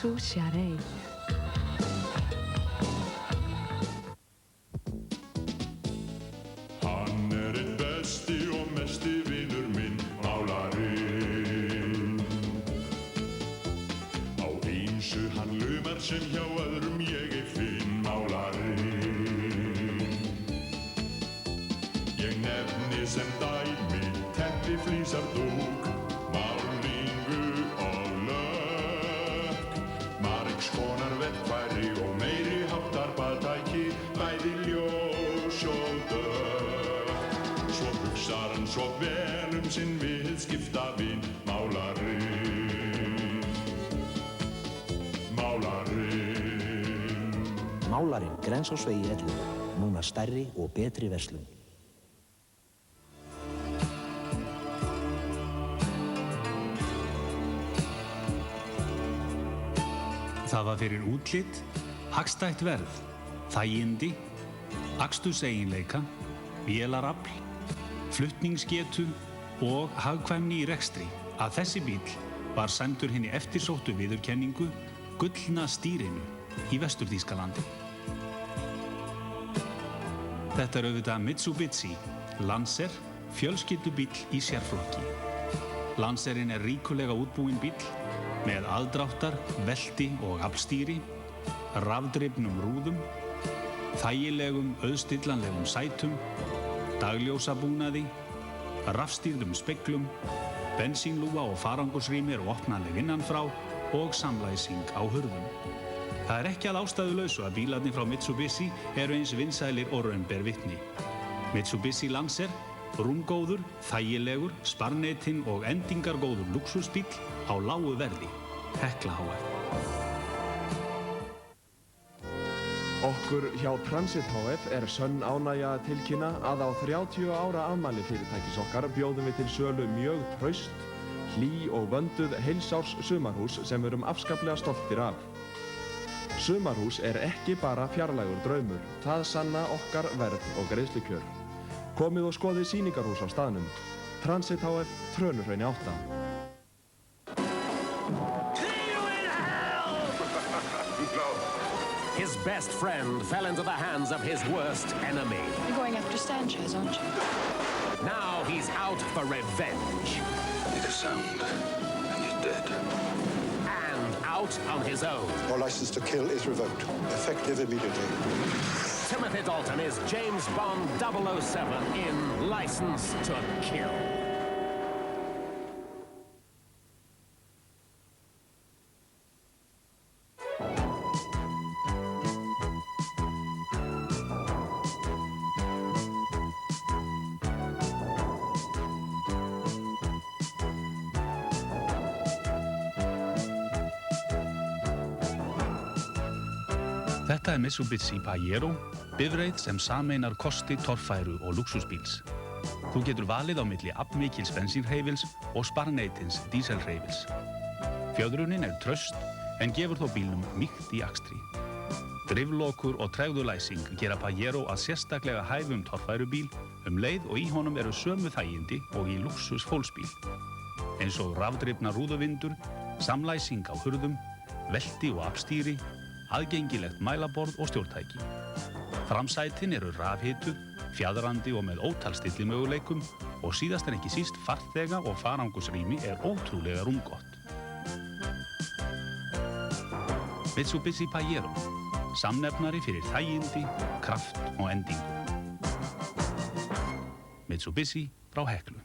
Isuzu Sharei. Hann einn besti og mesti vinur minn, málarinn. Á ýmsu hann lumar sem hjá öðrum ég finn, málarinn. Ég nefni sem dæmi, teppi, flísar, dúk, málningu og lökk. Margskonar verkfæri og meiri háttar baðtæki, bæði ljós og dökk. Svo hugsar hann svo vel sinn viðskiptavin, málarinn. Málarinn. Málarinn Grensásvegi 11, núna stærri og betri verslun. Það var fyrir útlit, hagstætt verð, þægindi, aksturseiginleika, vélarafl, flutningsgetu og hagkvæmni í rekstri að þessi bíll var sæmdur hinni eftirsóttu viðurkenningu gullna stýrinu í Vestur-Þýskalandi. Þetta er auðvitað Mitsubishi Lancer fjölskyldubíll í sérflokki. Lancerinn er ríkulega útbúinn bíll með aðdráttar, velti og aflstýri, rafdrifnum rúðum, þægilegum auðstillanlegum sætum, dagljósabúnaði, rafstýrðum speglum, bensínlúga og farangursrými eru opnanleg innanfrá og samlæsing á hurðum. Það er ekki að ástæðulausu að bílarnir frá Mitsubishi eru eins vinsælir og raun ber vitni. Mitsubishi Lancer, rúmgóður, þægilegur, sparneytinn og endingargóður lúxusbíll á lágu verði. Hekla hf. Okkur hjá Transit hf er sönn ánægja að tilkynna að á 30 ára afmæli fyrirtækis okkar bjóðum við til sölu mjög traust, hlý og vönduð heilsárs sumarhús sem við erum afskaplega stoltir af. Sumarhús er ekki bara fjarlægur draumur, það sanna okkar verð og greiðslukjör. Komið og skoðið sýningarhús á staðnum. Transit hf, Trönuhrauni 8. His best friend fell into the hands of his worst enemy. You're going after Sanchez, aren't you? Now he's out for revenge. Make a sound, and he's dead. And out on his own. Your license to kill is revoked, effective immediately. Timothy Dalton is James Bond 007 in License to Kill. Þetta er Mitsubishi Pajero, bifreið sem sameinar kosti, torfæru og lúxusbíls. Þú getur valið á milli aflmikils bensínhreyfils og sparneytins díselhreyfils. Fjöðrunin er traust en gefur þó bílnum mýkt í akstri. Driflokur og tregðulæsing gera Pajero að sérstaklega hæfum torfærubíl leið og í honum eru sömu þægindi og í lúxus fólksbíl. Eins og rafdrifna rúðuvindur, samlæsing á hurðum, velti og aflstýri, aðgengilegt mælaborð og stjórntæki. Framsætin eru rafhituð, fjaðrandi og með ótal stillimöguleikum og síðast en ekki síst farþega og farangursrými er ótrúlega rúmgott. Mitsubishi Pajero, samnefnari fyrir þægindi, kraft og endingu. Mitsubishi frá Heklu.